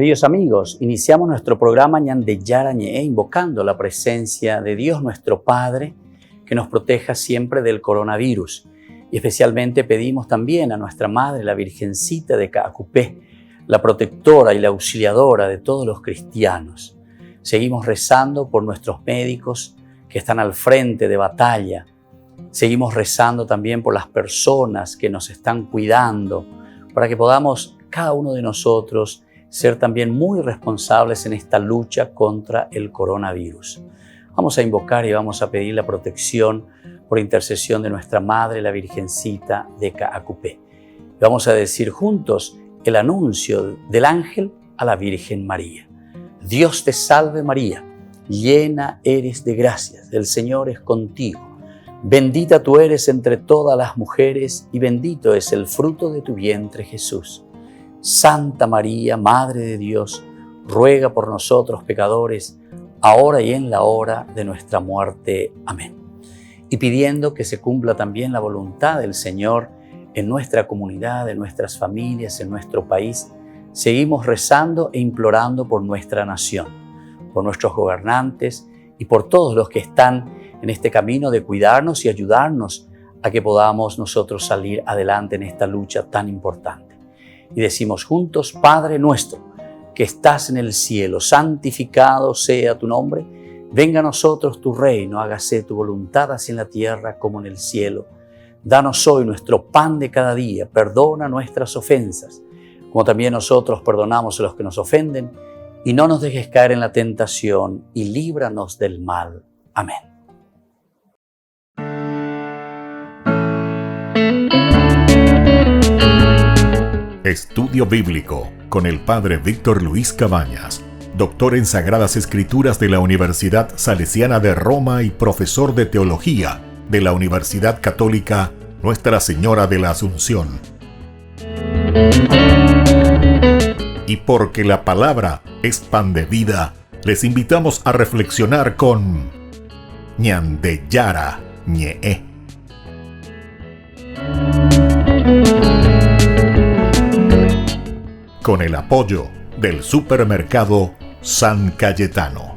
Queridos amigos, iniciamos nuestro programa Ñande Yarañe, invocando la presencia de Dios nuestro Padre, que nos proteja siempre del coronavirus. Y especialmente pedimos también a nuestra Madre, la Virgencita de Caacupé, la protectora y la auxiliadora de todos los cristianos. Seguimos rezando por nuestros médicos que están al frente de batalla. Seguimos rezando también por las personas que nos están cuidando, para que podamos, cada uno de nosotros, ser también muy responsables en esta lucha contra el coronavirus. Vamos a invocar y vamos a pedir la protección por intercesión de nuestra Madre, la Virgencita de Caacupé. Vamos a decir juntos el anuncio del ángel a la Virgen María. Dios te salve María, llena eres de gracias, el Señor es contigo. Bendita tú eres entre todas las mujeres y bendito es el fruto de tu vientre Jesús. Santa María, Madre de Dios, ruega por nosotros pecadores, ahora y en la hora de nuestra muerte. Amén. Y pidiendo que se cumpla también la voluntad del Señor en nuestra comunidad, en nuestras familias, en nuestro país, seguimos rezando e implorando por nuestra nación, por nuestros gobernantes y por todos los que están en este camino de cuidarnos y ayudarnos a que podamos nosotros salir adelante en esta lucha tan importante. Y decimos juntos, Padre nuestro, que estás en el cielo, santificado sea tu nombre. Venga a nosotros tu reino, hágase tu voluntad así en la tierra como en el cielo. Danos hoy nuestro pan de cada día, perdona nuestras ofensas, como también nosotros perdonamos a los que nos ofenden, y no nos dejes caer en la tentación, y líbranos del mal. Amén. Estudio Bíblico con el Padre Víctor Luis Cabañas, doctor en Sagradas Escrituras de la Universidad Salesiana de Roma y profesor de Teología de la Universidad Católica Nuestra Señora de la Asunción. Y porque la palabra es pan de vida, les invitamos a reflexionar con Ñande Yarañe. Con el apoyo del supermercado San Cayetano.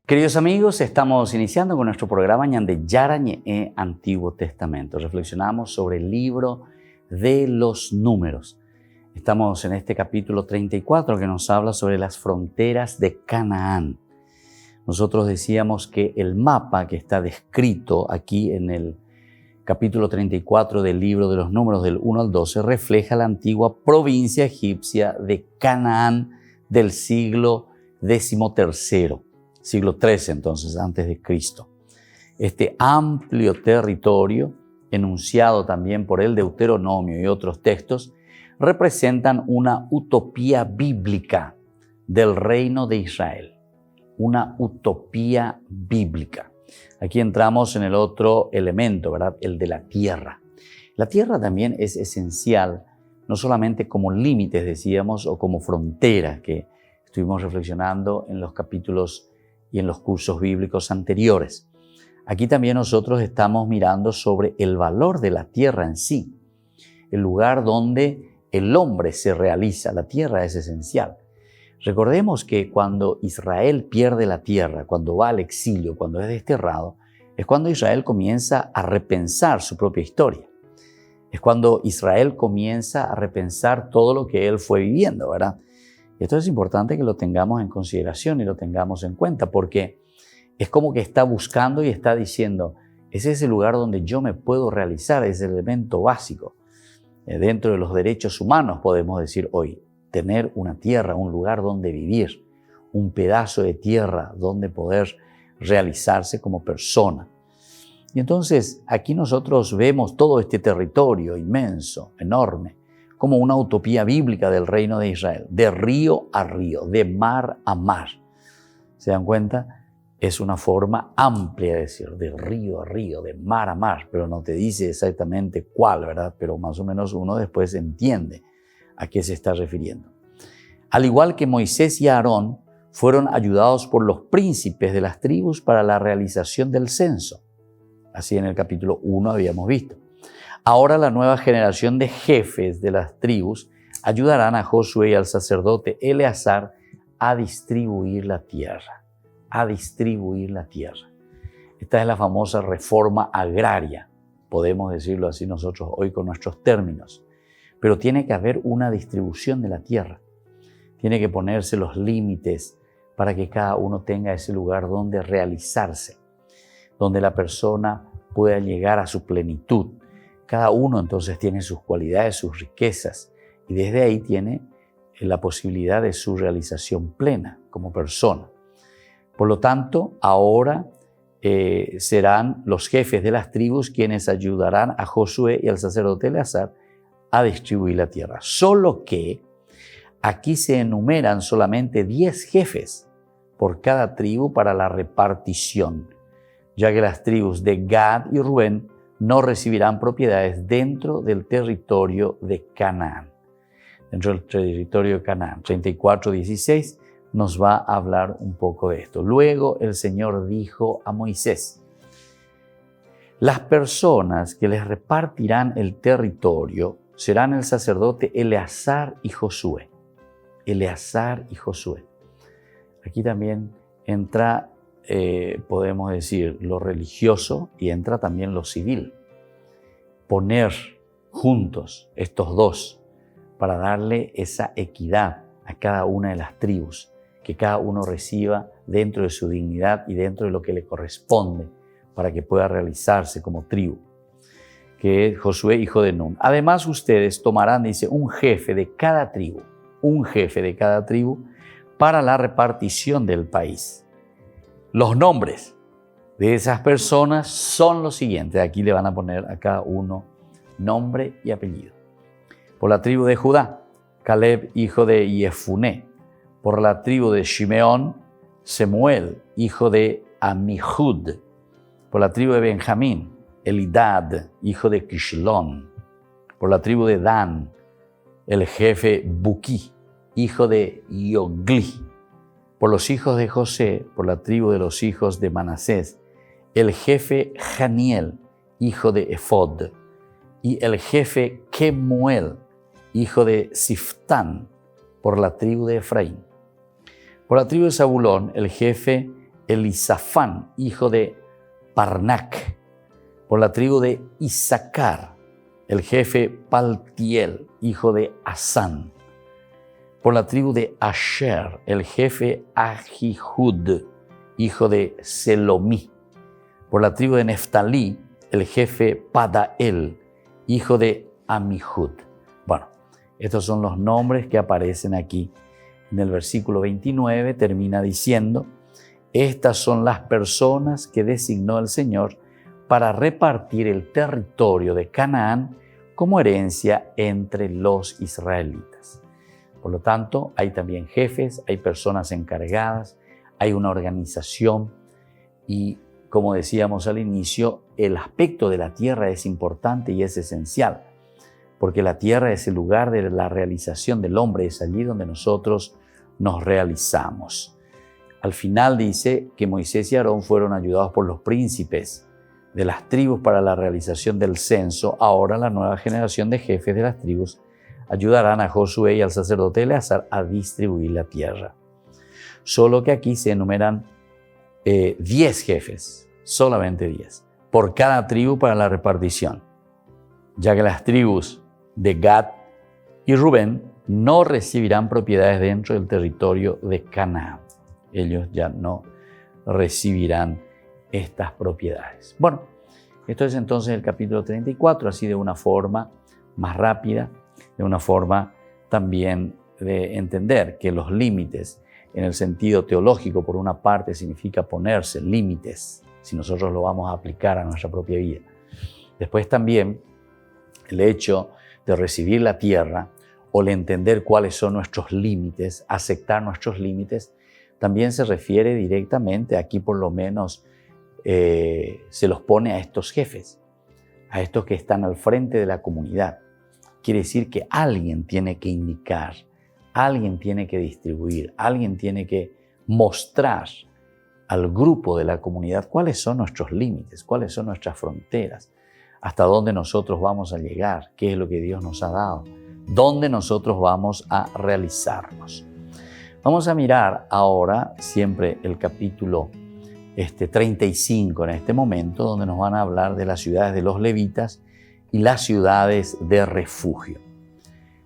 Queridos amigos, estamos iniciando con nuestro programa Ñande Yarañe, Antiguo Testamento. Reflexionamos sobre el libro de los Números. Estamos en este capítulo 34 que nos habla sobre las fronteras de Canaán. Nosotros decíamos que el mapa que está descrito aquí en el capítulo 34 del libro de los Números del 1 al 12 refleja la antigua provincia egipcia de Canaán del siglo XIII, siglo XIII entonces, antes de Cristo. Este amplio territorio, enunciado también por el Deuteronomio y otros textos, representan una utopía bíblica del reino de Israel. Una utopía bíblica. Aquí entramos en el otro elemento, ¿verdad? El de la tierra. La tierra también es esencial, no solamente como límites, decíamos, o como fronteras, que estuvimos reflexionando en los capítulos y en los cursos bíblicos anteriores. Aquí también nosotros estamos mirando sobre el valor de la tierra en sí, el lugar donde el hombre se realiza. La tierra es esencial. Recordemos que cuando Israel pierde la tierra, cuando va al exilio, cuando es desterrado, es cuando Israel comienza a repensar su propia historia. Es cuando Israel comienza a repensar todo lo que él fue viviendo, ¿verdad? Y esto es importante que lo tengamos en consideración y lo tengamos en cuenta, porque es como que está buscando y está diciendo, ese es el lugar donde yo me puedo realizar, es el elemento básico. Dentro de los derechos humanos podemos decir hoy, tener una tierra, un lugar donde vivir, un pedazo de tierra donde poder realizarse como persona. Y entonces aquí nosotros vemos todo este territorio inmenso, enorme, como una utopía bíblica del reino de Israel, de río a río, de mar a mar. ¿Se dan cuenta? Es una forma amplia de decir, de río a río, de mar a mar, pero no te dice exactamente cuál, ¿verdad? Pero más o menos uno después entiende a qué se está refiriendo. Al igual que Moisés y Aarón fueron ayudados por los príncipes de las tribus para la realización del censo. Así en el capítulo 1 habíamos visto. Ahora la nueva generación de jefes de las tribus ayudarán a Josué y al sacerdote Eleazar a distribuir la tierra. A distribuir la tierra. Esta es la famosa reforma agraria, podemos decirlo así nosotros hoy con nuestros términos. Pero tiene que haber una distribución de la tierra. Tiene que ponerse los límites para que cada uno tenga ese lugar donde realizarse, donde la persona pueda llegar a su plenitud. Cada uno entonces tiene sus cualidades, sus riquezas, y desde ahí tiene la posibilidad de su realización plena como persona. Por lo tanto, ahora serán los jefes de las tribus quienes ayudarán a Josué y al sacerdote Eleazar a distribuir la tierra. Solo que aquí se enumeran solamente 10 jefes por cada tribu para la repartición, ya que las tribus de Gad y Rubén no recibirán propiedades dentro del territorio de Canaán. Dentro del territorio de Canaán. 34:16 nos va a hablar un poco de esto. Luego el Señor dijo a Moisés: las personas que les repartirán el territorio serán el sacerdote Eleazar y Josué. Eleazar y Josué. Aquí también entra, podemos decir, lo religioso y entra también lo civil. Poner juntos estos dos para darle esa equidad a cada una de las tribus, que cada uno reciba dentro de su dignidad y dentro de lo que le corresponde para que pueda realizarse como tribu, que es Josué, hijo de Nun. Además, ustedes tomarán, dice, un jefe de cada tribu para la repartición del país. Los nombres de esas personas son los siguientes. Aquí le van a poner a cada uno nombre y apellido. Por la tribu de Judá, Caleb, hijo de Yefuné. Por la tribu de Shimeón, Semuel, hijo de Amihud. Por la tribu de Benjamín, Elidad, hijo de Kishlón. Por la tribu de Dan, el jefe Buki, hijo de Yogli. Por los hijos de José, por la tribu de los hijos de Manasés, el jefe Janiel, hijo de Efod. Y el jefe Kemuel, hijo de Siftán, por la tribu de Efraín. Por la tribu de Zabulón, el jefe Elisafán, hijo de Parnac. Por la tribu de Issacar, el jefe Paltiel, hijo de Asán. Por la tribu de Asher, el jefe Ahihud, hijo de Selomí. Por la tribu de Neftalí, el jefe Padael, hijo de Amihud. Bueno, estos son los nombres que aparecen aquí. En el versículo 29 termina diciendo: estas son las personas que designó el Señor para repartir el territorio de Canaán como herencia entre los israelitas. Por lo tanto, hay también jefes, hay personas encargadas, hay una organización y, como decíamos al inicio, el aspecto de la tierra es importante y es esencial, porque la tierra es el lugar de la realización del hombre, es allí donde nosotros nos realizamos. Al final dice que Moisés y Aarón fueron ayudados por los príncipes de las tribus para la realización del censo. Ahora la nueva generación de jefes de las tribus ayudarán a Josué y al sacerdote Eleazar a distribuir la tierra. Solo que aquí se enumeran 10 jefes, solamente 10, por cada tribu para la repartición, ya que las tribus de Gad y Rubén no recibirán propiedades dentro del territorio de Canaán. Ellos ya no recibirán estas propiedades. Bueno, esto es entonces el capítulo 34, así de una forma más rápida, de una forma también de entender que los límites en el sentido teológico, por una parte, significa ponerse límites, si nosotros lo vamos a aplicar a nuestra propia vida. Después también el hecho de recibir la tierra o el entender cuáles son nuestros límites, aceptar nuestros límites, también se refiere directamente, aquí por lo menos se los pone a estos jefes, a estos que están al frente de la comunidad. Quiere decir que alguien tiene que indicar, alguien tiene que distribuir, alguien tiene que mostrar al grupo de la comunidad cuáles son nuestros límites, cuáles son nuestras fronteras, hasta dónde nosotros vamos a llegar, qué es lo que Dios nos ha dado, dónde nosotros vamos a realizarnos. Vamos a mirar ahora siempre el capítulo 35 en este momento, donde nos van a hablar de las ciudades de los levitas y las ciudades de refugio.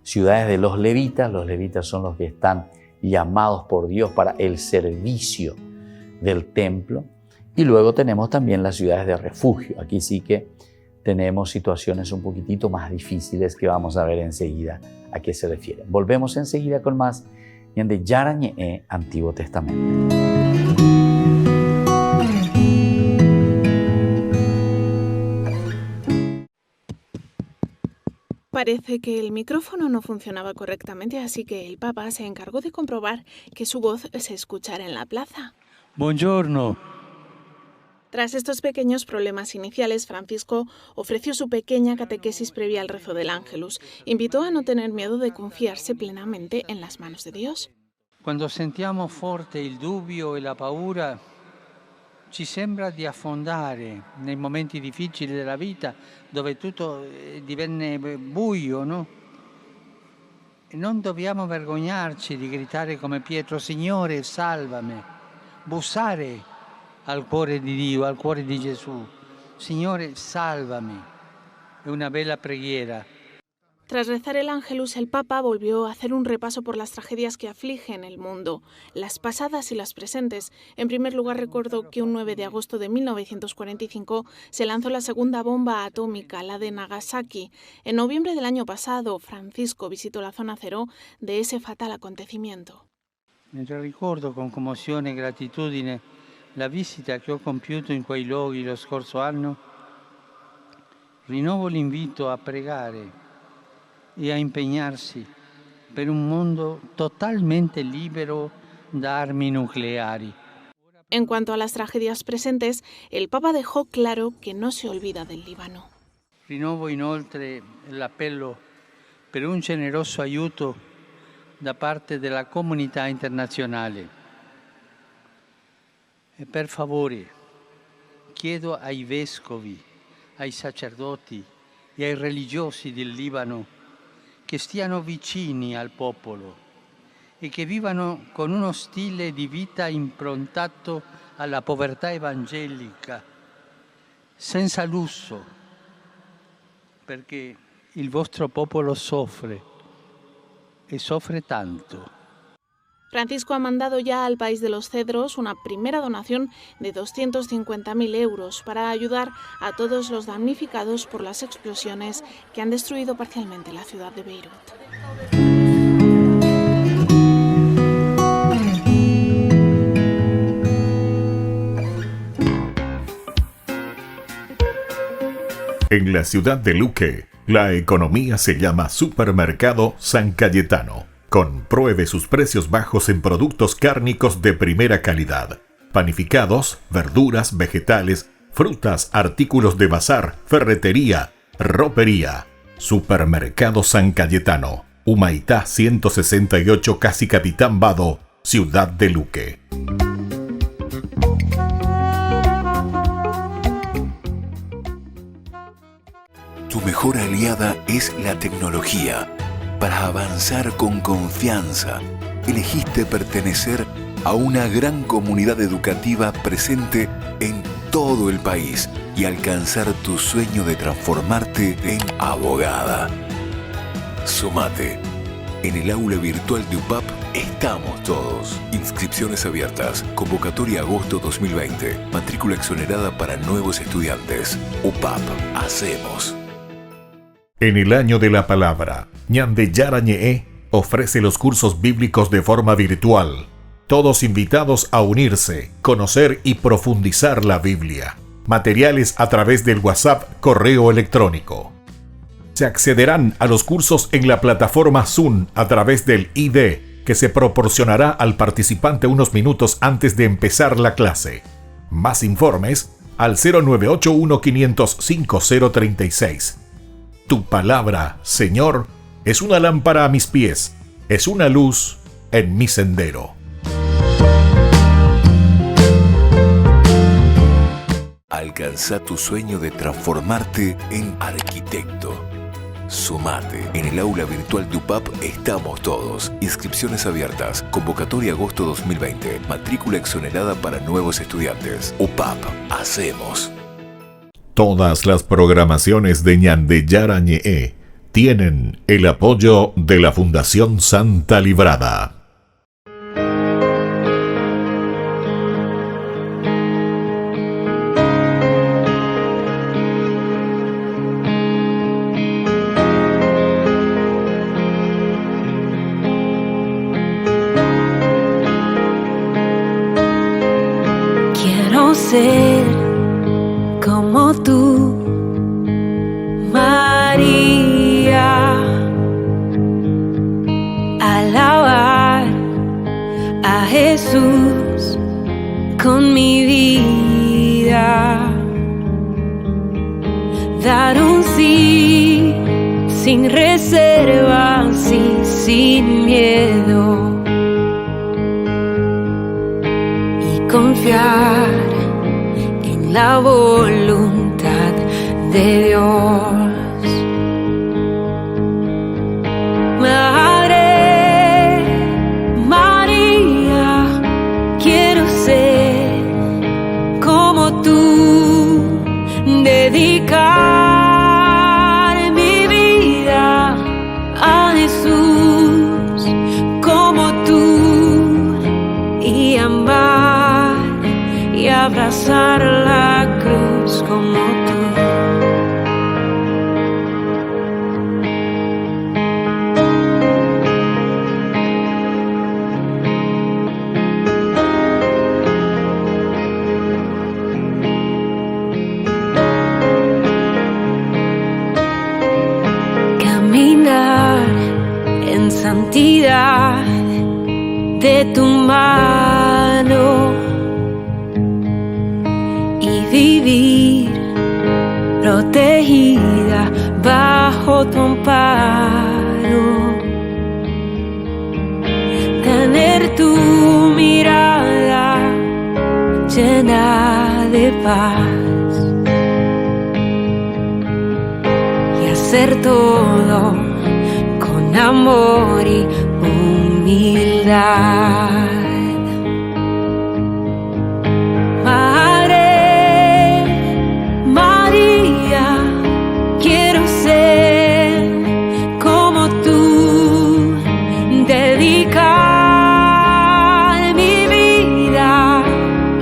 Ciudades de los levitas son los que están llamados por Dios para el servicio del templo. Y luego tenemos también las ciudades de refugio. Aquí sí que tenemos situaciones un poquitito más difíciles que vamos a ver enseguida a qué se refieren. Volvemos enseguida con más de Yara Ñe'e Antiguo Testamento. Parece que el micrófono no funcionaba correctamente, así que el Papa se encargó de comprobar que su voz se escuchara en la plaza. Buongiorno. Tras estos pequeños problemas iniciales, Francisco ofreció su pequeña catequesis previa al rezo del Ángelus. Invitó a no tener miedo de confiarse plenamente en las manos de Dios. Quando sentiamo forte il dubbio e la paura, ci sembra di affondare nei momenti difficili della vita, dove tutto divenne buio, no? E non dobbiamo vergognarci di gritare come Pietro: Signore, salvami. Bussare al cuore di Dio, al cuore di Gesù. Signore, salvami. È una bella preghiera. Tras rezar el Ángelus, el Papa volvió a hacer un repaso por las tragedias que afligen el mundo, las pasadas y las presentes. En primer lugar, recuerdo que un 9 de agosto de 1945 se lanzó la segunda bomba atómica, la de Nagasaki. En noviembre del año pasado, Francisco visitó la zona cero de ese fatal acontecimiento. Mentre ricordo con commozione e gratitudine la visita che ho compiuto in quei luoghi lo scorso anno, rinnovo l'invito a pregare y a impegnarsi per un mondo totalmente libero da armi nucleari. En cuanto a las tragedias presentes, el Papa dejó claro que no se olvida del Líbano. Rinnovo inoltre l'appello per un generoso aiuto da parte della comunità internazionale. E per favore, chiedo ai vescovi, ai sacerdoti e ai religiosi del Libano che stiano vicini al popolo e che vivano con uno stile di vita improntato alla povertà evangelica, senza lusso, perché il vostro popolo soffre e soffre tanto. Francisco ha mandado ya al país de los Cedros una primera donación de 250.000 euros para ayudar a todos los damnificados por las explosiones que han destruido parcialmente la ciudad de Beirut. En la ciudad de Luque, la economía se llama Supermercado San Cayetano. Compruebe sus precios bajos en productos cárnicos de primera calidad. Panificados, verduras, vegetales, frutas, artículos de bazar, ferretería, ropería. Supermercado San Cayetano. Humaitá 168, Casi Capitán Vado, Ciudad de Luque. Tu mejor aliada es la tecnología. Para avanzar con confianza, elegiste pertenecer a una gran comunidad educativa presente en todo el país y alcanzar tu sueño de transformarte en abogada. Sumate. En el aula virtual de UPAP estamos todos. Inscripciones abiertas. Convocatoria agosto 2020. Matrícula exonerada para nuevos estudiantes. UPAP. Hacemos. En el año de la palabra, Ñande Yara Ñe'e ofrece los cursos bíblicos de forma virtual. Todos invitados a unirse, conocer y profundizar la Biblia. Materiales a través del WhatsApp, correo electrónico. Se accederán a los cursos en la plataforma Zoom a través del ID, que se proporcionará al participante unos minutos antes de empezar la clase. Más informes al 0981 505 036. Tu palabra, Señor, es una lámpara a mis pies, es una luz en mi sendero. Al alcanza tu sueño de transformarte en arquitecto. Sumate. En el aula virtual de UPAP estamos todos. Inscripciones abiertas. Convocatoria agosto 2020. Matrícula exonerada para nuevos estudiantes. UPAP. Hacemos. Todas las programaciones de Ñande Yarañe tienen el apoyo de la Fundación Santa Librada. Quiero ser como tú, María, alabar a Jesús con mi vida, dar un sí sin reservas y sin miedo, y confiar en la voluntad de Dios. Madre María, quiero ser como tú, dedicar mi vida a Jesús como tú, y amar y abrazar la cruz como tú. Caminar en santidad de tu mano y vivir protegida bajo tu amparo, tener tu mirada llena de paz y hacer todo con amor y humildad. Madre María, quiero ser como tú, dedicar mi vida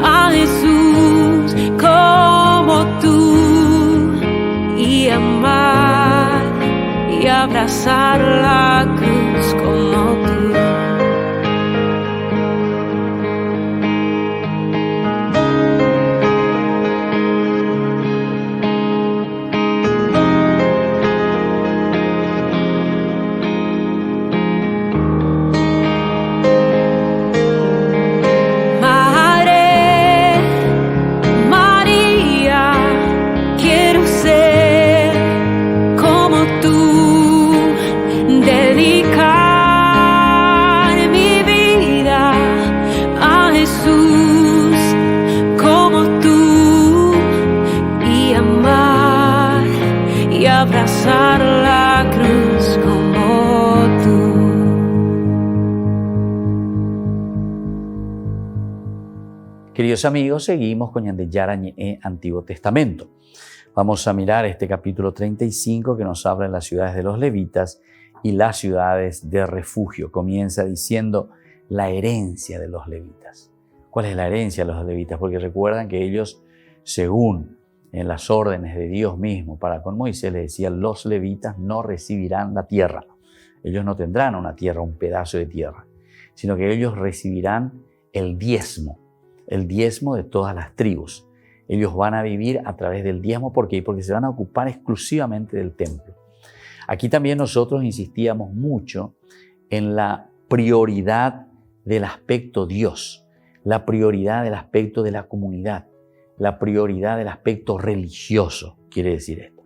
a Jesús como tú, y amar y abrazar la cruz como tú. Abrazar la cruz como tú. Queridos amigos, seguimos con Ñande Yarañe Antiguo Testamento. Vamos a mirar este capítulo 35 que nos habla de las ciudades de los levitas y las ciudades de refugio. Comienza diciendo la herencia de los levitas. ¿Cuál es la herencia de los levitas? Porque recuerdan que ellos, según en las órdenes de Dios mismo para con Moisés, le decía: los levitas no recibirán la tierra. Ellos no tendrán una tierra, un pedazo de tierra, sino que ellos recibirán el diezmo de todas las tribus. Ellos van a vivir a través del diezmo. ¿Por qué? Porque se van a ocupar exclusivamente del templo. Aquí también nosotros insistíamos mucho en la prioridad del aspecto Dios, la prioridad del aspecto de la comunidad, la prioridad del aspecto religioso, quiere decir esto.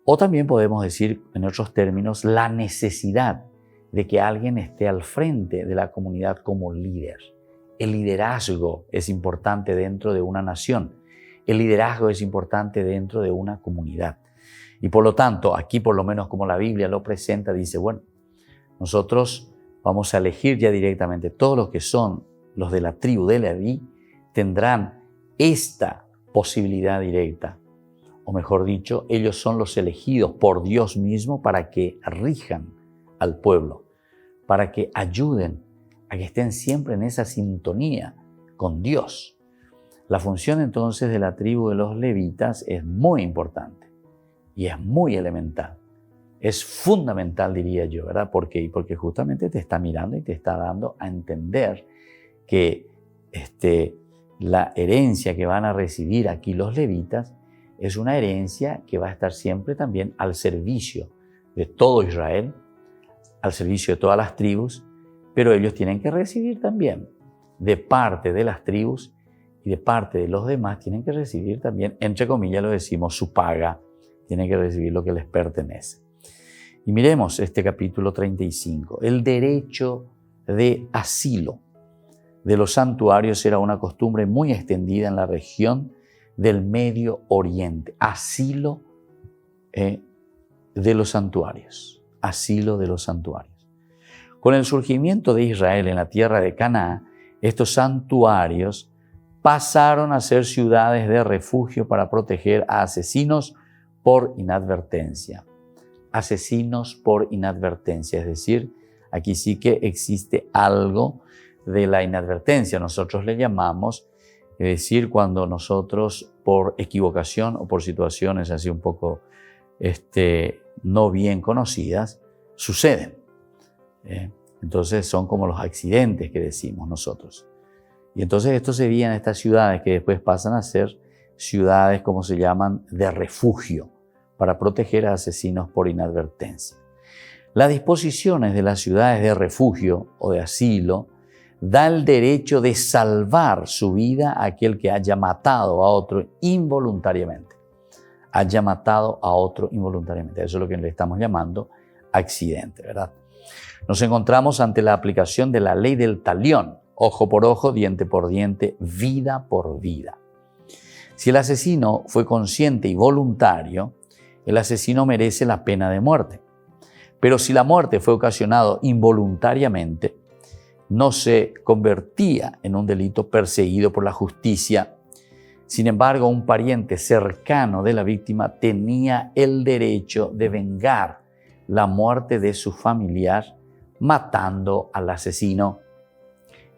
O también podemos decir, en otros términos, la necesidad de que alguien esté al frente de la comunidad como líder. El liderazgo es importante dentro de una nación. el liderazgo es importante dentro de una comunidad. Y por lo tanto, aquí por lo menos como la Biblia lo presenta, dice, bueno, nosotros vamos a elegir ya directamente todos los que son los de la tribu de Leví, tendrán esta posibilidad directa. O mejor dicho, ellos son los elegidos por Dios mismo para que rijan al pueblo, para que ayuden a que estén siempre en esa sintonía con Dios. La función entonces de la tribu de los levitas es muy importante y es muy elemental. Es fundamental, diría yo, ¿verdad? Porque justamente te está mirando y te está dando a entender que la herencia que van a recibir aquí los levitas es una herencia que va a estar siempre también al servicio de todo Israel, al servicio de todas las tribus, pero ellos tienen que recibir también de parte de las tribus y de parte de los demás, tienen que recibir también, entre comillas lo decimos, su paga, tienen que recibir lo que les pertenece. Y miremos este capítulo 35. El derecho de asilo de los santuarios era una costumbre muy extendida en la región del Medio Oriente. Asilo de los santuarios. Asilo de los santuarios. Con el surgimiento de Israel en la tierra de Canaán, estos santuarios pasaron a ser ciudades de refugio para proteger a asesinos por inadvertencia. Asesinos por inadvertencia, es decir, aquí sí que existe algo de la inadvertencia. Nosotros le llamamos, es decir, cuando nosotros por equivocación o por situaciones así un poco no bien conocidas, suceden. Entonces son como los accidentes que decimos nosotros. Y entonces esto se veía en estas ciudades que después pasan a ser ciudades, como se llaman, de refugio, para proteger a asesinos por inadvertencia. Las disposiciones de las ciudades de refugio o de asilo da el derecho de salvar su vida a aquel que haya matado a otro involuntariamente. Haya matado a otro involuntariamente. Eso es lo que le estamos llamando accidente, ¿verdad? Nos encontramos ante la aplicación de la ley del talión, ojo por ojo, diente por diente, vida por vida. Si el asesino fue consciente y voluntario, el asesino merece la pena de muerte. Pero si la muerte fue ocasionada involuntariamente, no se convertía en un delito perseguido por la justicia. Sin embargo, un pariente cercano de la víctima tenía el derecho de vengar la muerte de su familiar matando al asesino.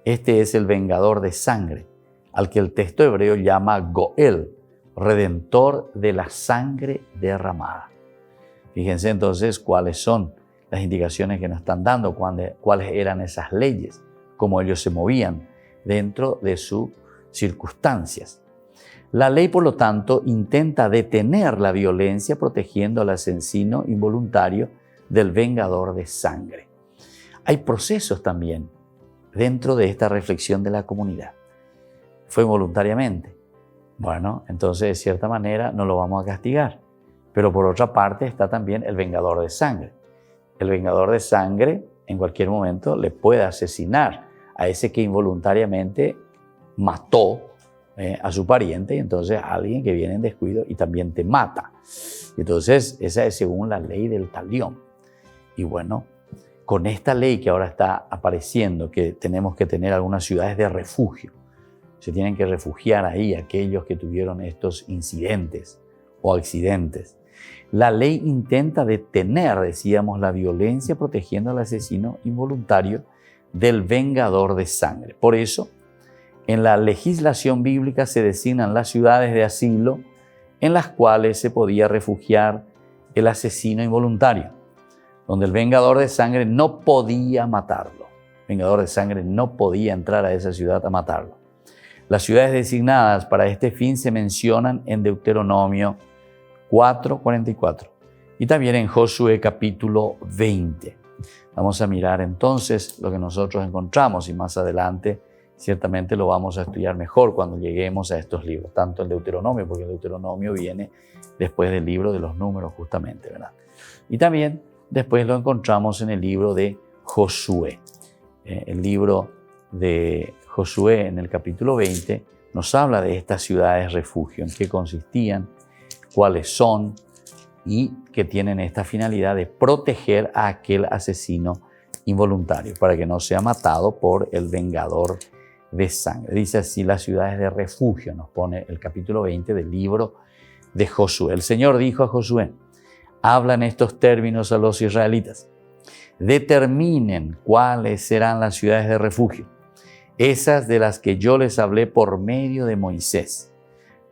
Este es el vengador de sangre, al que el texto hebreo llama Goel, redentor de la sangre derramada. Fíjense entonces cuáles son las indicaciones que nos están dando, cuáles eran esas leyes, cómo ellos se movían dentro de sus circunstancias. La ley, por lo tanto, intenta detener la violencia protegiendo al asesino involuntario del vengador de sangre. Hay procesos también dentro de esta reflexión de la comunidad. Fue voluntariamente. Bueno, entonces de cierta manera no lo vamos a castigar. Pero por otra parte está también el vengador de sangre. El vengador de sangre en cualquier momento le puede asesinar a ese que involuntariamente mató a su pariente, y entonces a alguien que viene en descuido y también te mata. Entonces esa es según la ley del talión. Y bueno, con esta ley que ahora está apareciendo, que tenemos que tener algunas ciudades de refugio, se tienen que refugiar ahí aquellos que tuvieron estos incidentes o accidentes. La ley intenta detener, decíamos, la violencia protegiendo al asesino involuntario del vengador de sangre. Por eso, en la legislación bíblica se designan las ciudades de asilo en las cuales se podía refugiar el asesino involuntario, donde el vengador de sangre no podía matarlo. El vengador de sangre no podía entrar a esa ciudad a matarlo. Las ciudades designadas para este fin se mencionan en Deuteronomio 4:44 y también en Josué capítulo 20. Vamos a mirar entonces lo que nosotros encontramos y más adelante ciertamente lo vamos a estudiar mejor cuando lleguemos a estos libros, tanto el Deuteronomio, porque el Deuteronomio viene después del libro de los números justamente, ¿verdad? Y también después lo encontramos en el libro de Josué. El libro de Josué en el capítulo 20 nos habla de estas ciudades refugio, en qué consistían, cuáles son y que tienen esta finalidad de proteger a aquel asesino involuntario para que no sea matado por el vengador de sangre. Dice así las ciudades de refugio, nos pone el capítulo 20 del libro de Josué. El Señor dijo a Josué, habla en estos términos a los israelitas, determinen cuáles serán las ciudades de refugio, esas de las que yo les hablé por medio de Moisés,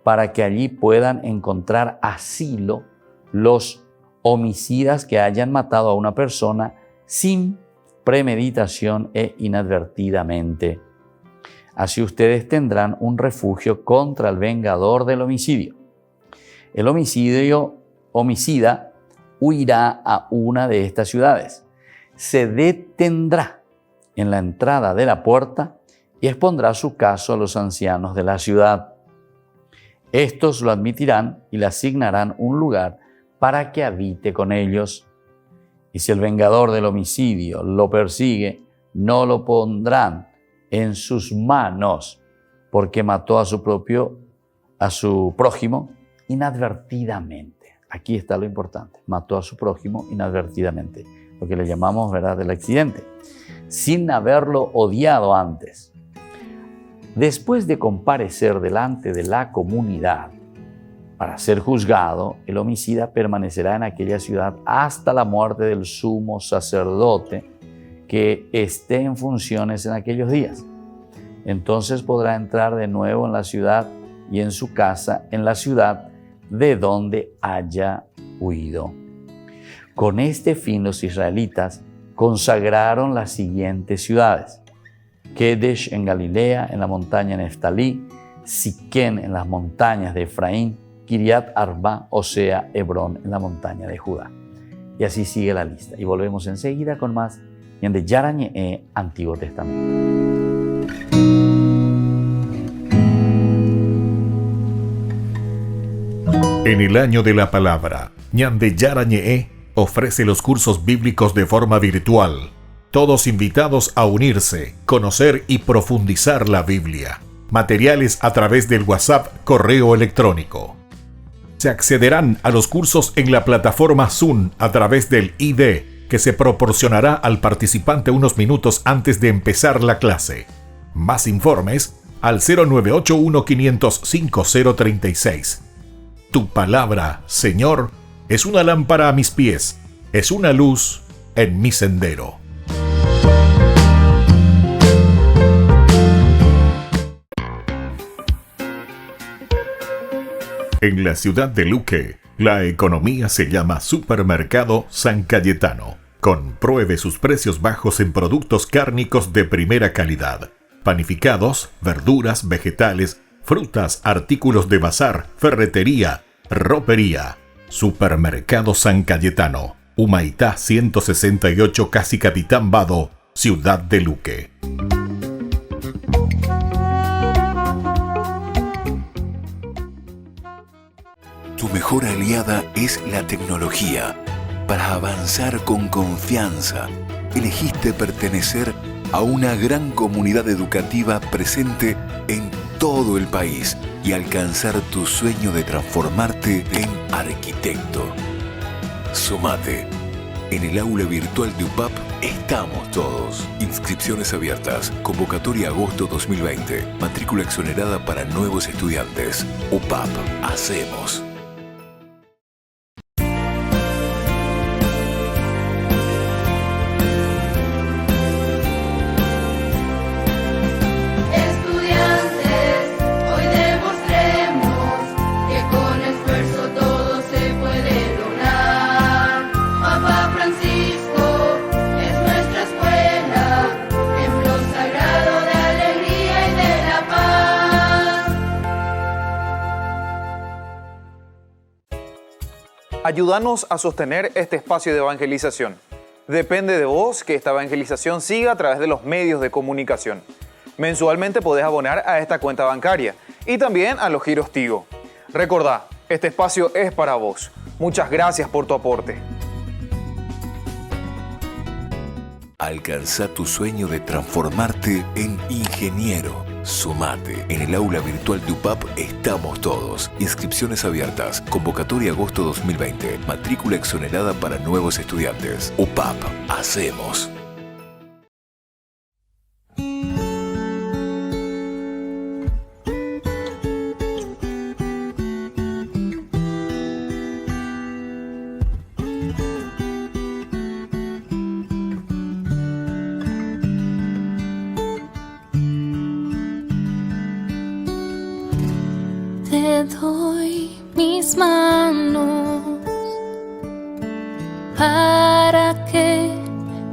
para que allí puedan encontrar asilo los homicidas que hayan matado a una persona sin premeditación e inadvertidamente. Así ustedes tendrán un refugio contra el vengador del homicidio. El homicida huirá a una de estas ciudades, se detendrá en la entrada de la puerta y expondrá su caso a los ancianos de la ciudad. Estos lo admitirán y le asignarán un lugar para que habite con ellos. Y si el vengador del homicidio lo persigue, no lo pondrán en sus manos, porque mató a su prójimo inadvertidamente. Aquí está lo importante, mató a su prójimo inadvertidamente, lo que le llamamos, ¿verdad?, el accidente, sin haberlo odiado antes. Después de comparecer delante de la comunidad para ser juzgado, el homicida permanecerá en aquella ciudad hasta la muerte del sumo sacerdote que esté en funciones en aquellos días. Entonces podrá entrar de nuevo en la ciudad y en su casa, en la ciudad de donde haya huido. Con este fin los israelitas consagraron las siguientes ciudades: Kedesh en Galilea, en la montaña Neftalí, Siquén en las montañas de Efraín, Kiriat Arba, o sea, Hebrón en la montaña de Judá. Y así sigue la lista. Y volvemos enseguida con más Ñande Yara Ñe'e, Antiguo Testamento. En el año de la palabra, Ñande Yara Ñe'e ofrece los cursos bíblicos de forma virtual. Todos invitados a unirse, conocer y profundizar la Biblia. Materiales a través del WhatsApp, correo electrónico. Se accederán a los cursos en la plataforma Zoom a través del ID, que se proporcionará al participante unos minutos antes de empezar la clase. Más informes al 0981-500-5036. Tu palabra, Señor, es una lámpara a mis pies, es una luz en mi sendero. En la ciudad de Luque, la economía se llama Supermercado San Cayetano. Compruebe sus precios bajos en productos cárnicos de primera calidad. Panificados, verduras, vegetales, frutas, artículos de bazar, ferretería, ropería. Supermercado San Cayetano, Humaitá 168, Casi Capitán Vado, ciudad de Luque. Tu mejor aliada es la tecnología. Para avanzar con confianza, elegiste pertenecer a una gran comunidad educativa presente en todo el país y alcanzar tu sueño de transformarte en arquitecto. Sumate. En el aula virtual de UPAP estamos todos. Inscripciones abiertas. Convocatoria agosto 2020. Matrícula exonerada para nuevos estudiantes. UPAP. Hacemos. Ayúdanos a sostener este espacio de evangelización. Depende de vos que esta evangelización siga a través de los medios de comunicación. Mensualmente podés abonar a esta cuenta bancaria y también a los giros Tigo. Recordá, este espacio es para vos. Muchas gracias por tu aporte. Alcanza tu sueño de transformarte en ingeniero. Sumate. En el aula virtual de UPAP estamos todos. Inscripciones abiertas. Convocatoria agosto 2020. Matrícula exonerada para nuevos estudiantes. UPAP. Hacemos. Te doy mis manos para que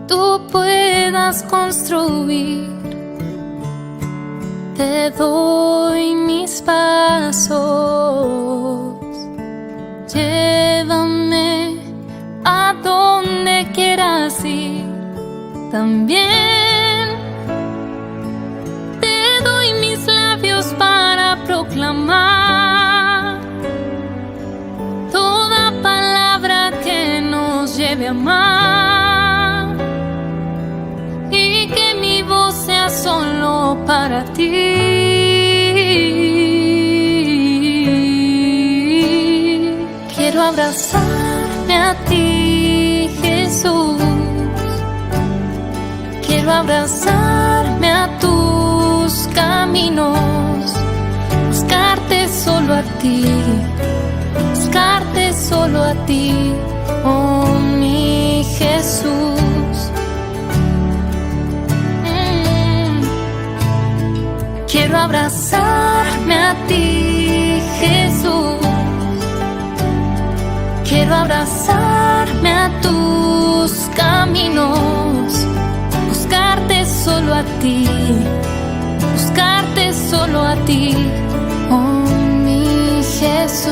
tú puedas construir. Te doy mis pasos, llévame a donde quieras ir. También te doy mis labios para proclamar toda palabra que nos lleve a amar, y que mi voz sea solo para ti. Quiero abrazarme a ti, Jesús. Quiero abrazarme a tus caminos, buscarte solo a ti, buscarte solo a ti, oh mi Jesús. Quiero abrazarme a ti, Jesús. Quiero abrazarme a tus caminos, buscarte solo a ti, buscarte solo a ti, oh mi Jesús.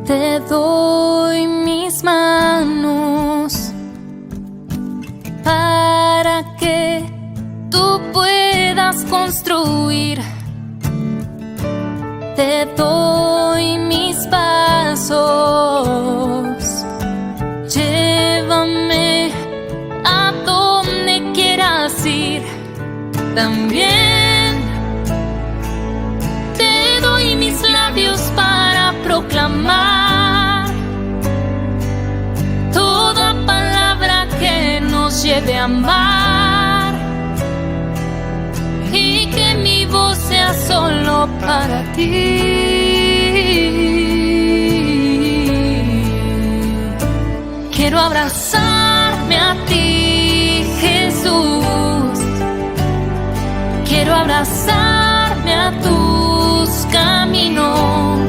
Te doy mis manos para que tú puedas construir. Te doy mis pasos, llévame a donde quieras ir. También te doy mis labios para proclamar toda palabra que nos lleve a amar, y que mi voz sea solo para ti. Quiero abrazarme a ti, Jesús. Quiero abrazarme a tus caminos,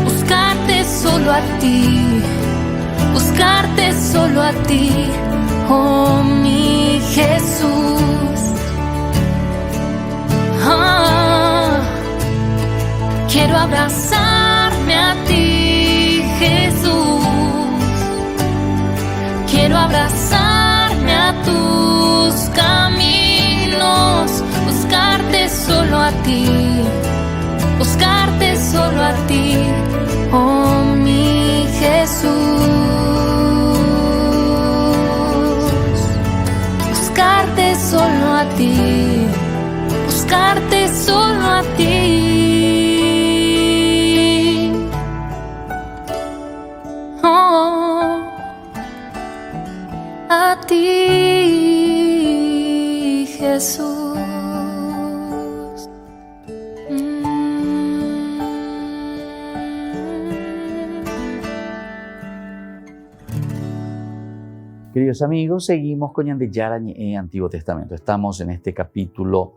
buscarte solo a ti, buscarte solo a ti, oh mi Jesús. Quiero abrazarme a ti, Jesús. Quiero abrazarme a tus caminos, buscarte solo a ti, buscarte solo a ti, oh mi Jesús. Buscarte solo a ti, buscarte solo a ti. Oh, a ti, Jesús. Queridos amigos, seguimos con Ñande Yarañe Antiguo Testamento. Estamos en este capítulo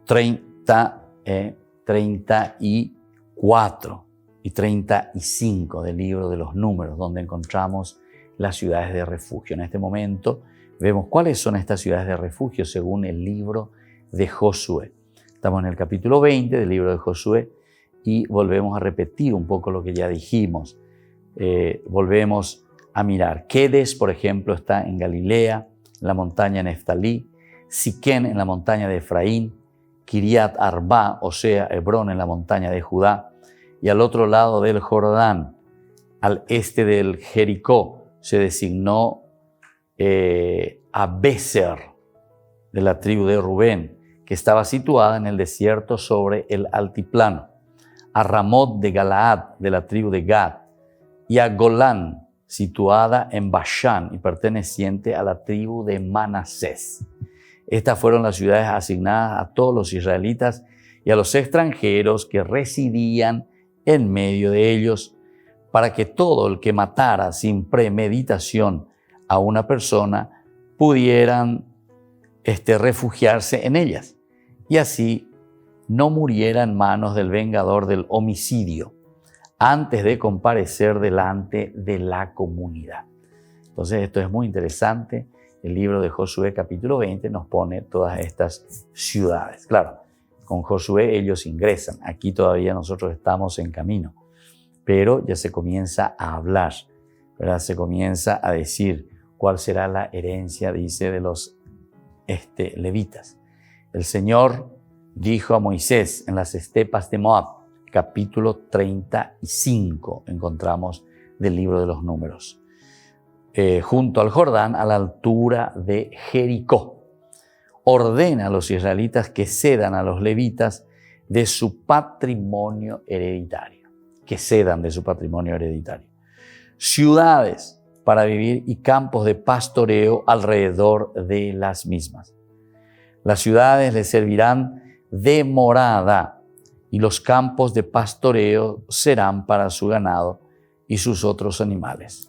34 y 35 del libro de los Números, donde encontramos las ciudades de refugio. En este momento vemos cuáles son estas ciudades de refugio según el libro de Josué. Estamos en el capítulo 20 del libro de Josué y volvemos a repetir un poco lo que ya dijimos. Volvemos a mirar. Quedes, por ejemplo, está en Galilea, en la montaña Neftalí, Siquén en la montaña de Efraín, Kiriat Arba, o sea, Hebrón en la montaña de Judá, y al otro lado del Jordán, al este del Jericó, se designó a Béser, de la tribu de Rubén, que estaba situada en el desierto sobre el altiplano, a Ramot de Galaad, de la tribu de Gad, y a Golán, situada en Bashán y perteneciente a la tribu de Manasés. Estas fueron las ciudades asignadas a todos los israelitas y a los extranjeros que residían en medio de ellos, para que todo el que matara sin premeditación a una persona pudieran refugiarse en ellas, y así no muriera en manos del vengador del homicidio antes de comparecer delante de la comunidad. Entonces esto es muy interesante. El libro de Josué capítulo 20 nos pone todas estas ciudades. Claro, con Josué ellos ingresan. Aquí todavía nosotros estamos en camino, pero ya se comienza a hablar, ¿verdad? Se comienza a decir cuál será la herencia, dice, de los levitas. El Señor dijo a Moisés en las estepas de Moab, capítulo 35, encontramos del libro de los Números, junto al Jordán, a la altura de Jericó. Ordena a los israelitas que cedan a los levitas de su patrimonio hereditario, ciudades para vivir y campos de pastoreo alrededor de las mismas. Las ciudades les servirán de morada y los campos de pastoreo serán para su ganado y sus otros animales.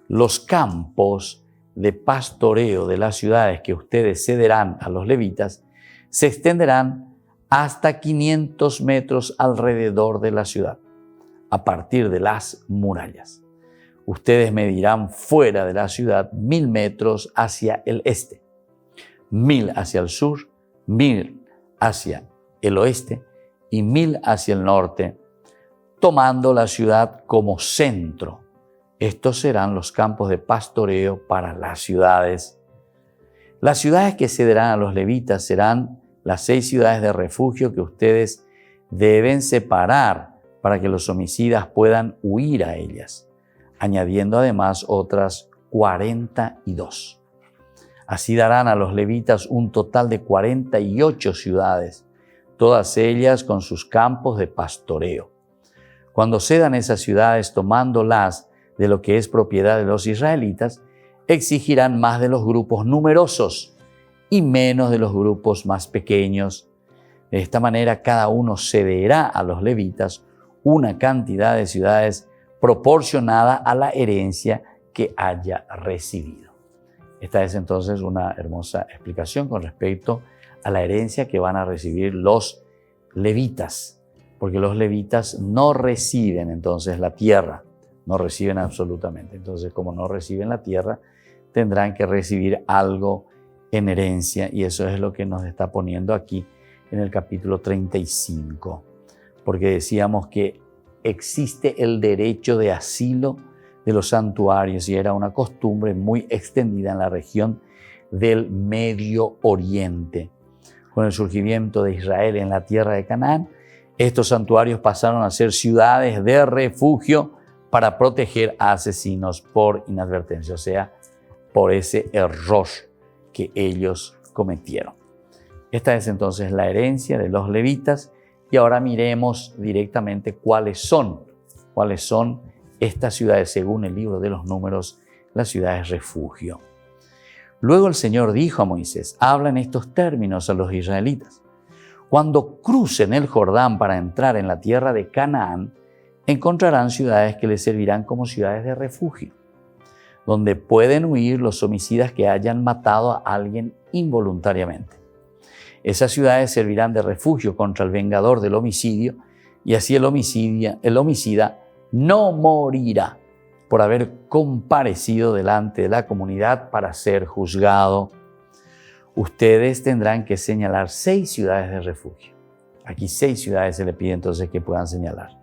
Los campos de pastoreo de las ciudades que ustedes cederán a los levitas se extenderán hasta 500 metros alrededor de la ciudad, a partir de las murallas. Ustedes medirán fuera de la ciudad 1000 metros hacia el este, 1000 hacia el sur, 1000 hacia el oeste y 1000 hacia el norte, tomando la ciudad como centro. Estos serán los campos de pastoreo para las ciudades. Las ciudades que cederán a los levitas serán las 6 ciudades de refugio que ustedes deben separar para que los homicidas puedan huir a ellas, añadiendo además otras 42. Así darán a los levitas un total de 48 ciudades, todas ellas con sus campos de pastoreo. Cuando cedan esas ciudades tomándolas de lo que es propiedad de los israelitas, exigirán más de los grupos numerosos y menos de los grupos más pequeños. De esta manera cada uno cederá a los levitas una cantidad de ciudades proporcionada a la herencia que haya recibido. Esta es entonces una hermosa explicación con respecto a la herencia que van a recibir los levitas, porque los levitas no reciben entonces la tierra, no reciben absolutamente. Entonces, como no reciben la tierra, tendrán que recibir algo en herencia, y eso es lo que nos está poniendo aquí en el capítulo 35, porque decíamos que existe el derecho de asilo de los santuarios y era una costumbre muy extendida en la región del Medio Oriente. Con el surgimiento de Israel en la tierra de Canaán, estos santuarios pasaron a ser ciudades de refugio para proteger a asesinos por inadvertencia, o sea, por ese error que ellos cometieron. Esta es entonces la herencia de los levitas, y ahora miremos directamente cuáles son estas ciudades según el libro de los Números, las ciudades refugio. Luego el Señor dijo a Moisés: habla en estos términos a los israelitas. Cuando crucen el Jordán para entrar en la tierra de Canaán, encontrarán ciudades que les servirán como ciudades de refugio, donde pueden huir los homicidas que hayan matado a alguien involuntariamente. Esas ciudades servirán de refugio contra el vengador del homicidio, y así el homicida no morirá por haber comparecido delante de la comunidad para ser juzgado. Ustedes tendrán que señalar 6 ciudades de refugio. Aquí 6 ciudades se le pide entonces que puedan señalar.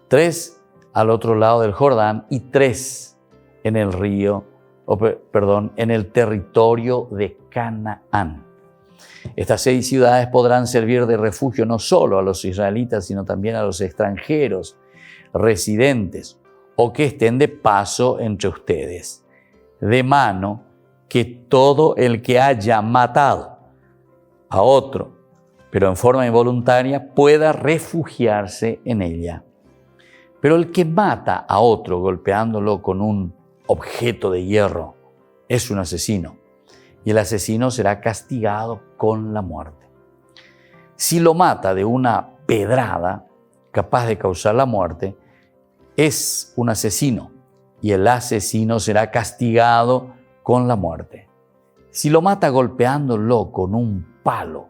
3 al otro lado del Jordán y 3 en el territorio de Canaán. Estas 6 ciudades podrán servir de refugio no solo a los israelitas, sino también a los extranjeros, residentes o que estén de paso entre ustedes, de mano que todo el que haya matado a otro, pero en forma involuntaria, pueda refugiarse en ella. Pero el que mata a otro golpeándolo con un objeto de hierro es un asesino, y el asesino será castigado con la muerte. Si lo mata de una pedrada capaz de causar la muerte, es un asesino, y el asesino será castigado con la muerte. Si lo mata golpeándolo con un palo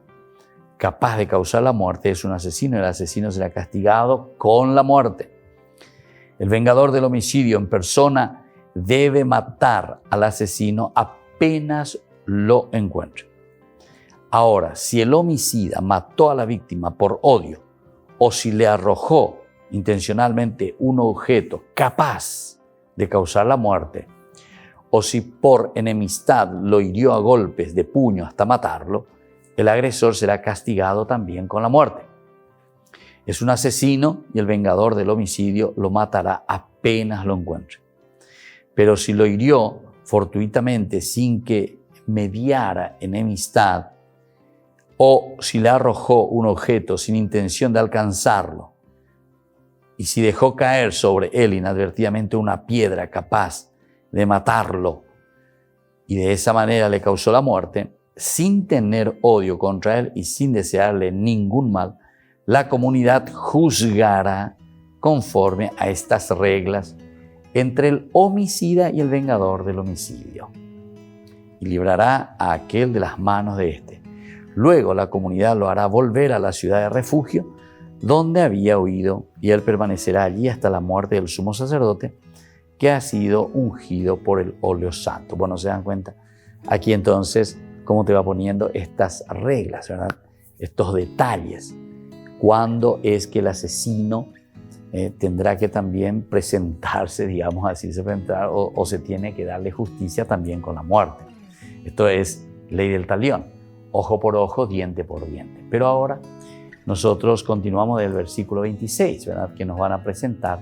capaz de causar la muerte, es un asesino, y el asesino será castigado con la muerte. El vengador del homicidio en persona debe matar al asesino apenas lo encuentre. Ahora, si el homicida mató a la víctima por odio o si le arrojó intencionalmente un objeto capaz de causar la muerte, o si por enemistad lo hirió a golpes de puño hasta matarlo, el agresor será castigado también con la muerte. Es un asesino y el vengador del homicidio lo matará apenas lo encuentre. Pero si lo hirió fortuitamente sin que mediara enemistad, o si le arrojó un objeto sin intención de alcanzarlo, y si dejó caer sobre él inadvertidamente una piedra capaz de matarlo, y de esa manera le causó la muerte, sin tener odio contra él y sin desearle ningún mal, la comunidad juzgará conforme a estas reglas entre el homicida y el vengador del homicidio, y librará a aquel de las manos de éste. Luego la comunidad lo hará volver a la ciudad de refugio donde había huido, y él permanecerá allí hasta la muerte del sumo sacerdote, que ha sido ungido por el óleo santo. Bueno, ¿se dan cuenta? Aquí entonces, cómo te va poniendo estas reglas, ¿verdad? Estos detalles. ¿Cuándo es que el asesino tendrá que también presentarse, digamos así, o se tiene que darle justicia también con la muerte? Esto es ley del talión, ojo por ojo, diente por diente. Pero ahora nosotros continuamos del versículo 26, ¿verdad? Que nos van a presentar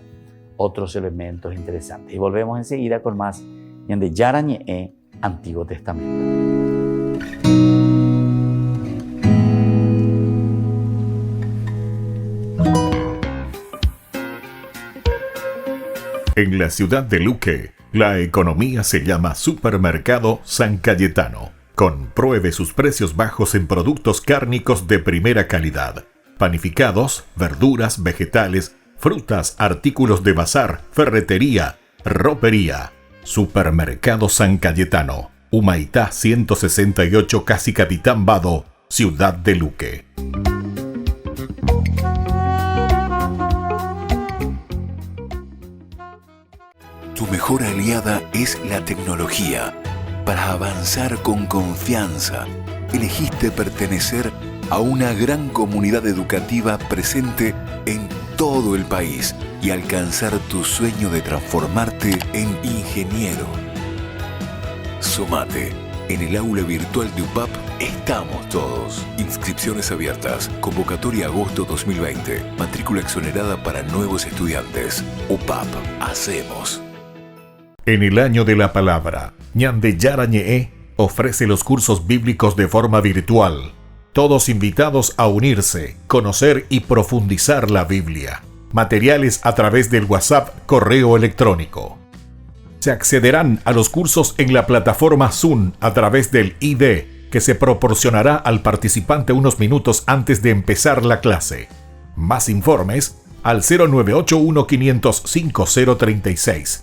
otros elementos interesantes. Y volvemos enseguida con más de Yarañe, Antiguo Testamento. En la ciudad de Luque, la economía se llama Supermercado San Cayetano. Compruebe sus precios bajos en productos cárnicos de primera calidad. Panificados, verduras, vegetales, frutas, artículos de bazar, ferretería, ropería. Supermercado San Cayetano, Humaitá 168, Casi Capitán Vado, Ciudad de Luque. Tu mejor aliada es la tecnología. Para avanzar con confianza, elegiste pertenecer a una gran comunidad educativa presente en todo el país y alcanzar tu sueño de transformarte en ingeniero. Sumate. En el aula virtual de UPAP estamos todos. Inscripciones abiertas. Convocatoria agosto 2020. Matrícula exonerada para nuevos estudiantes. UPAP. Hacemos. En el año de la palabra, Ñande Yarañe ofrece los cursos bíblicos de forma virtual. Todos invitados a unirse, conocer y profundizar la Biblia. Materiales a través del WhatsApp, correo electrónico. Se accederán a los cursos en la plataforma Zoom a través del ID, que se proporcionará al participante unos minutos antes de empezar la clase. Más informes al 0981-500-5036.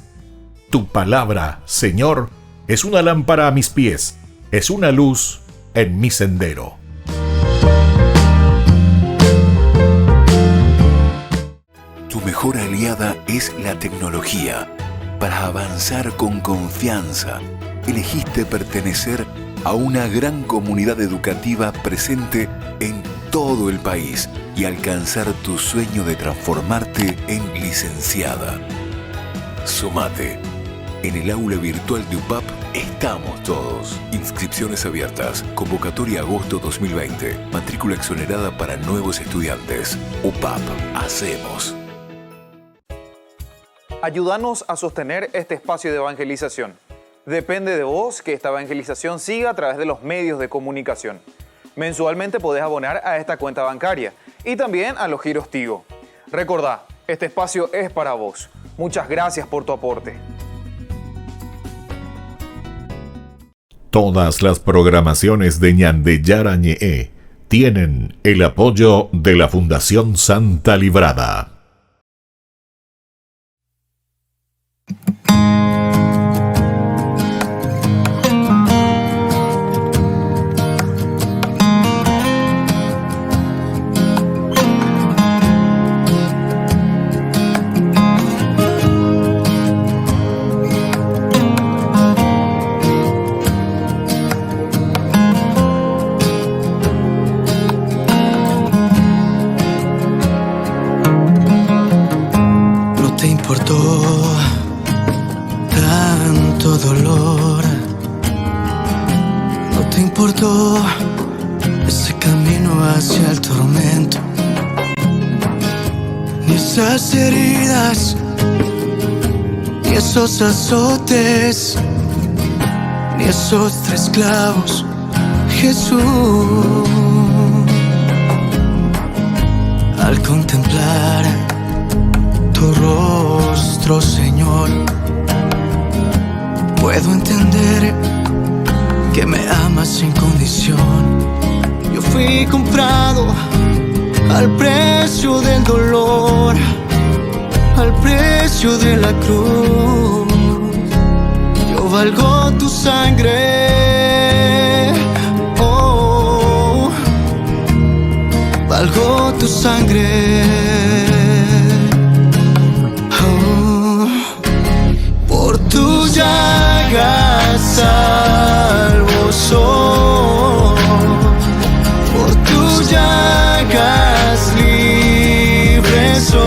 Tu palabra, Señor, es una lámpara a mis pies, es una luz en mi sendero. Tu mejor aliada es la tecnología. Para avanzar con confianza, elegiste pertenecer a una gran comunidad educativa presente en todo el país y alcanzar tu sueño de transformarte en licenciada. Sumate. En el aula virtual de UPAP estamos todos. Inscripciones abiertas. Convocatoria agosto 2020. Matrícula exonerada para nuevos estudiantes. UPAP. Hacemos. Ayúdanos a sostener este espacio de evangelización. Depende de vos que esta evangelización siga a través de los medios de comunicación. Mensualmente podés abonar a esta cuenta bancaria y también a los giros Tigo. Recordá, este espacio es para vos. Muchas gracias por tu aporte. Todas las programaciones de Ñande Yara Ñe'e tienen el apoyo de la Fundación Santa Librada. Tanto dolor, no te importó ese camino hacia el tormento, ni esas heridas, ni esos azotes, ni esos 3 clavos, Jesús. Al contemplar tu rostro, Señor, puedo entender que me amas sin condición. Yo fui comprado al precio del dolor, al precio de la cruz. Yo valgo tu sangre, oh, valgo tu sangre. Tus llagas salvo soy, por tus llagas libre soy,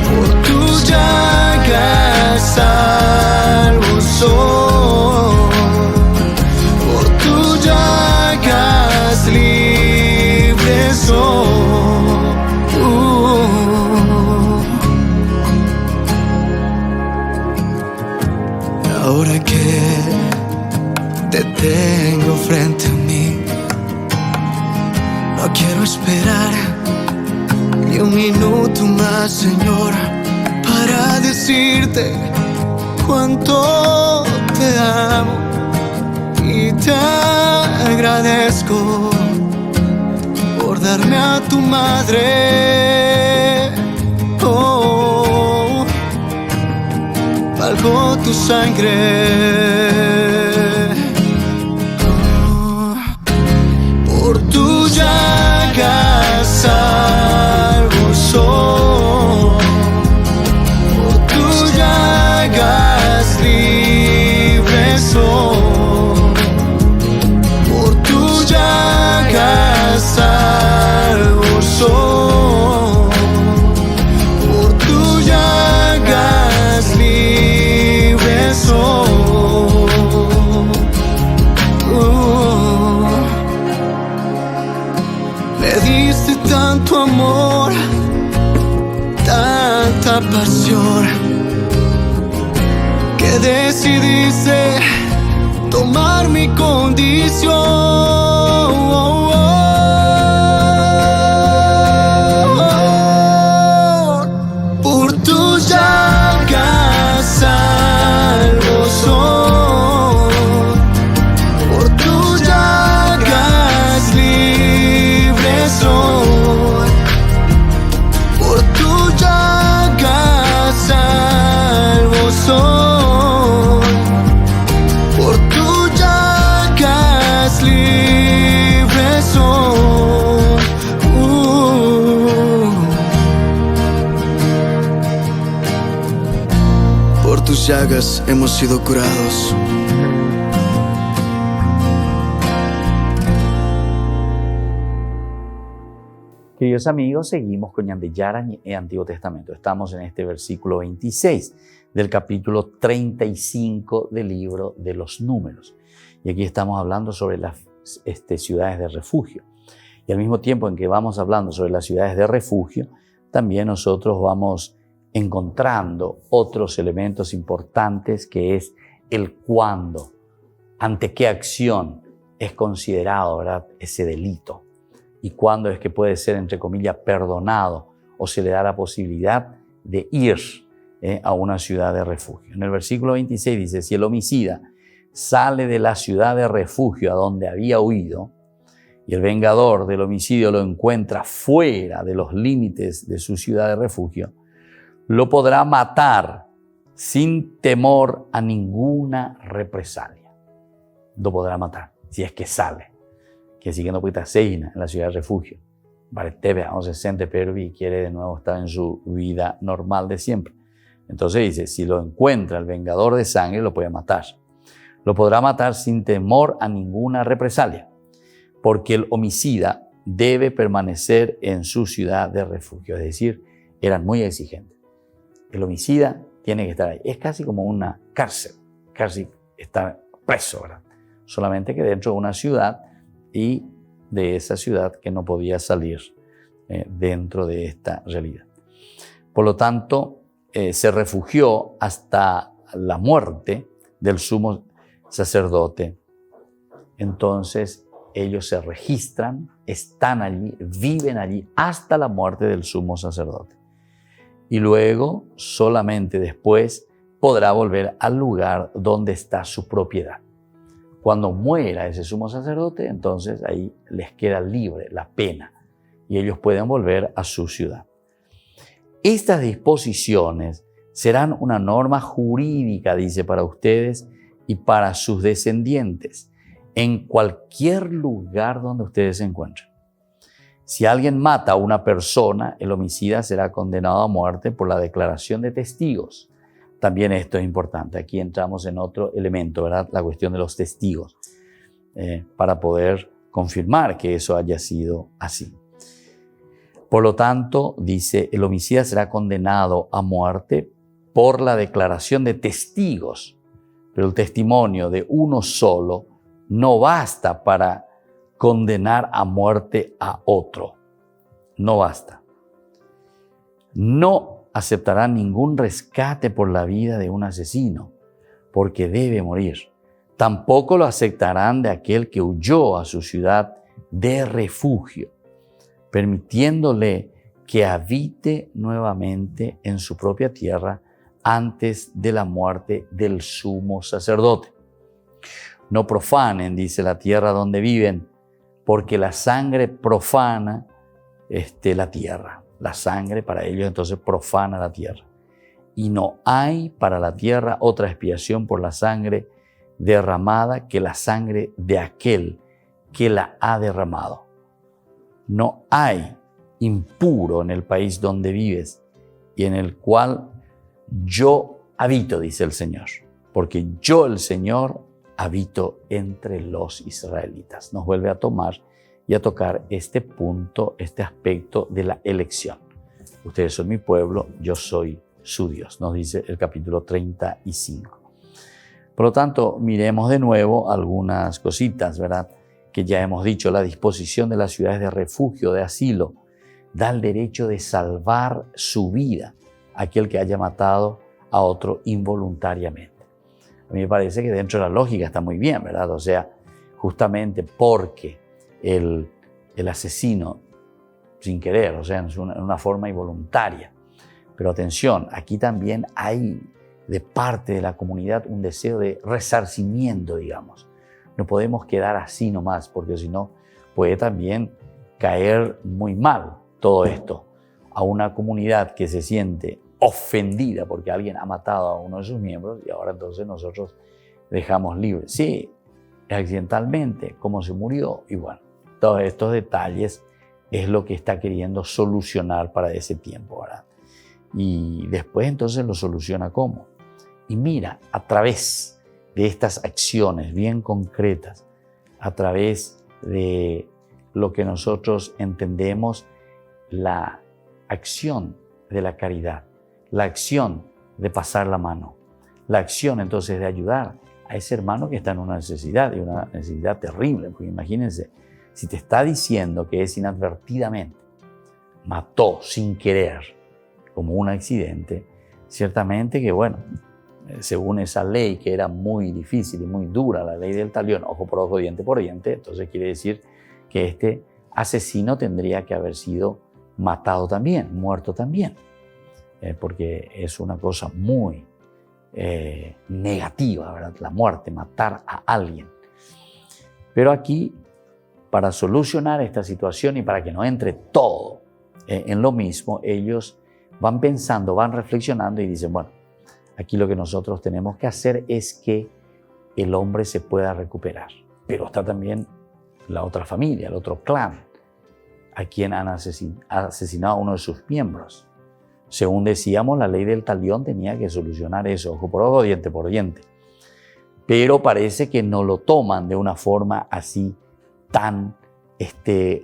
por tus llagas salvo soy, por tus llagas libre soy. Ahora que te tengo frente a mí, no quiero esperar ni un minuto más, Señor, para decirte cuánto te amo y te agradezco por darme a tu madre. Oh, valgo tu sangre, oh, por tus llagas salvo soy, por tus llagas libre soy, por tus llagas salvo soy, por tus llagas libre soy. Me diste tanto amor, tanta pasión, que decidiste tomar mi condición. Por tus llagas salvo soy, por tus llagas libre soy, por tus llagas salvo soy, por tus llagas libre soy. Por tus llagas hemos sido curados. Queridos amigos, seguimos con Ñande Yara Ñe'e Antiguo Testamento. Estamos en este versículo 26 del capítulo 35 del libro de los Números. Y aquí estamos hablando sobre las ciudades de refugio. Y al mismo tiempo en que vamos hablando sobre las ciudades de refugio, también nosotros vamos encontrando otros elementos importantes, que es el cuándo, ante qué acción es considerado, ¿verdad?, ese delito, y cuándo es que puede ser, entre comillas, perdonado o se le da la posibilidad de ir a una ciudad de refugio. En el versículo 26 dice: si el homicida sale de la ciudad de refugio a donde había huido y el vengador del homicidio lo encuentra fuera de los límites de su ciudad de refugio, lo podrá matar sin temor a ninguna represalia. Lo podrá matar si es que sale. Que sigue no puede estar en la ciudad de refugio. Baretebe a 11 pero y quiere de nuevo estar en su vida normal de siempre. Entonces dice, si lo encuentra el vengador de sangre, lo puede matar. Lo podrá matar sin temor a ninguna represalia, porque el homicida debe permanecer en su ciudad de refugio. Es decir, eran muy exigentes. El homicida tiene que estar ahí. Es casi como una cárcel. Casi está preso, ¿verdad? Solamente que dentro de una ciudad, y de esa ciudad que no podía salir dentro de esta realidad. Por lo tanto, se refugió hasta la muerte del sumo sacerdote. Entonces, ellos se registran, están allí, viven allí hasta la muerte del sumo sacerdote. Y luego, solamente después, podrá volver al lugar donde está su propiedad. Cuando muera ese sumo sacerdote, entonces ahí les queda libre la pena y ellos pueden volver a su ciudad. Estas disposiciones serán una norma jurídica, dice, para ustedes y para sus descendientes, en cualquier lugar donde ustedes se encuentren. Si alguien mata a una persona, el homicida será condenado a muerte por la declaración de testigos. También esto es importante. Aquí entramos en otro elemento, ¿verdad? La cuestión de los testigos, para poder confirmar que eso haya sido así. Por lo tanto, dice, el homicida será condenado a muerte por la declaración de testigos, pero el testimonio de uno solo no basta para condenar a muerte a otro. No basta. No aceptarán ningún rescate por la vida de un asesino, porque debe morir. Tampoco lo aceptarán de aquel que huyó a su ciudad de refugio, permitiéndole que habite nuevamente en su propia tierra antes de la muerte del sumo sacerdote. No profanen, dice, la tierra donde viven, porque la sangre profana la tierra. La sangre para ellos entonces profana la tierra. Y no hay para la tierra otra expiación por la sangre derramada que la sangre de aquel que la ha derramado. No hay impuro en el país donde vives y en el cual yo habito, dice el Señor, porque yo, el Señor, habito entre los israelitas. Nos vuelve a tomar y a tocar este punto, este aspecto de la elección. Ustedes son mi pueblo, yo soy su Dios, nos dice el capítulo 35. Por lo tanto, miremos de nuevo algunas cositas, ¿verdad?, que ya hemos dicho. La disposición de las ciudades de refugio, de asilo, da el derecho de salvar su vida a aquel que haya matado a otro involuntariamente. A mí me parece que dentro de la lógica está muy bien, ¿verdad? O sea, justamente porque el asesino, sin querer, o sea, en una forma involuntaria. Pero atención, aquí también hay de parte de la comunidad un deseo de resarcimiento, digamos. No podemos quedar así nomás, porque si no puede también caer muy mal todo esto a una comunidad que se siente ofendida porque alguien ha matado a uno de sus miembros y ahora entonces nosotros dejamos libre. Sí, accidentalmente, cómo se murió y bueno. Todos estos detalles es lo que está queriendo solucionar para ese tiempo, ¿verdad? Y después entonces lo soluciona ¿cómo? Y mira, a través de estas acciones bien concretas, a través de lo que nosotros entendemos la acción de la caridad, la acción de pasar la mano. La acción entonces de ayudar a ese hermano que está en una necesidad, y una necesidad terrible, porque imagínense, si te está diciendo que es inadvertidamente, mató sin querer, como un accidente, ciertamente que bueno, según esa ley que era muy difícil y muy dura, la ley del talión, ojo por ojo, diente por diente, entonces quiere decir que este asesino tendría que haber sido matado también, muerto también, porque es una cosa muy negativa, ¿verdad? La muerte, matar a alguien. Pero aquí, para solucionar esta situación y para que no entre todo en lo mismo, ellos van pensando, van reflexionando y dicen, bueno, aquí lo que nosotros tenemos que hacer es que el hombre se pueda recuperar. Pero está también la otra familia, el otro clan, a quien han asesinado a uno de sus miembros. Según decíamos, la ley del talión tenía que solucionar eso, ojo por ojo, diente por diente. Pero parece que no lo toman de una forma así tan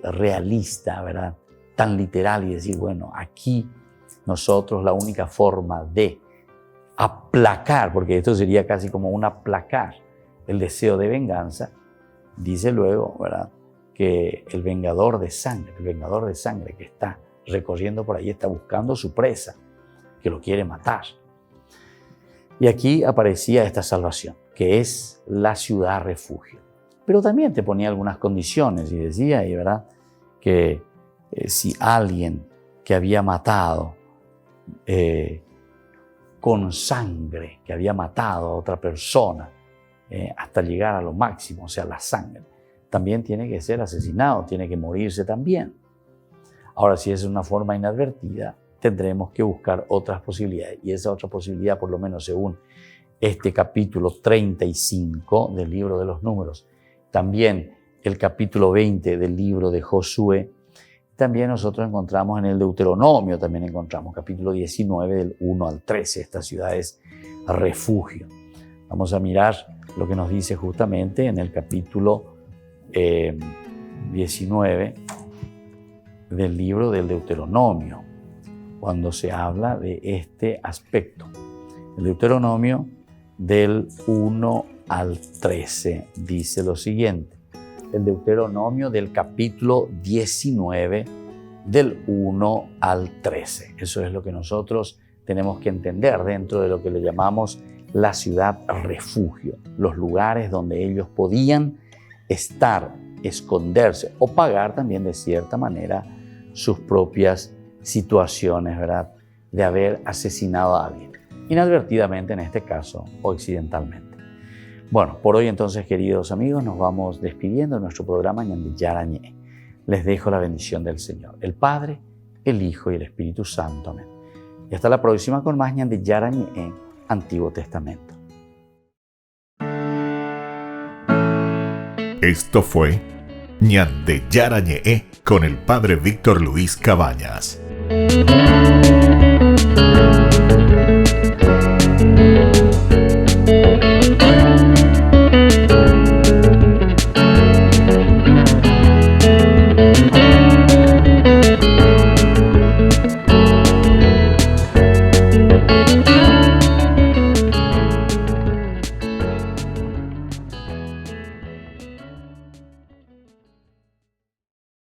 realista, ¿verdad? Tan literal, y decir, bueno, aquí nosotros la única forma de aplacar, porque esto sería casi como un aplacar el deseo de venganza, dice luego, ¿verdad?, que el vengador de sangre que está recorriendo por ahí está buscando su presa, que lo quiere matar. Y aquí aparecía esta salvación, que es la ciudad refugio. Pero también te ponía algunas condiciones y decía ahí, ¿verdad?, que si alguien que había matado con sangre, que había matado a otra persona hasta llegar a lo máximo, o sea, la sangre, también tiene que ser asesinado, tiene que morirse también. Ahora, si es una forma inadvertida, tendremos que buscar otras posibilidades. Y esa otra posibilidad, por lo menos según este capítulo 35 del libro de los Números, también el capítulo 20 del libro de Josué, también nosotros encontramos en el Deuteronomio, también encontramos capítulo 19 del 1 al 13, esta ciudad es refugio. Vamos a mirar lo que nos dice justamente en el capítulo 19 del libro del Deuteronomio, cuando se habla de este aspecto. El Deuteronomio del 1 al 13 dice lo siguiente. El Deuteronomio del capítulo 19 del 1 al 13. Eso es lo que nosotros tenemos que entender dentro de lo que le llamamos la ciudad refugio, los lugares donde ellos podían estar, esconderse o pagar también de cierta manera sus propias situaciones, ¿verdad?, de haber asesinado a alguien, inadvertidamente en este caso o accidentalmente. Bueno, por hoy entonces, queridos amigos, nos vamos despidiendo de nuestro programa Ñande Yarañé. Les dejo la bendición del Señor, el Padre, el Hijo y el Espíritu Santo. Amén. Y hasta la próxima con más Ñande Yarañé, Antiguo Testamento. Esto fue Ñande Yarañé con el Padre Víctor Luis Cabañas.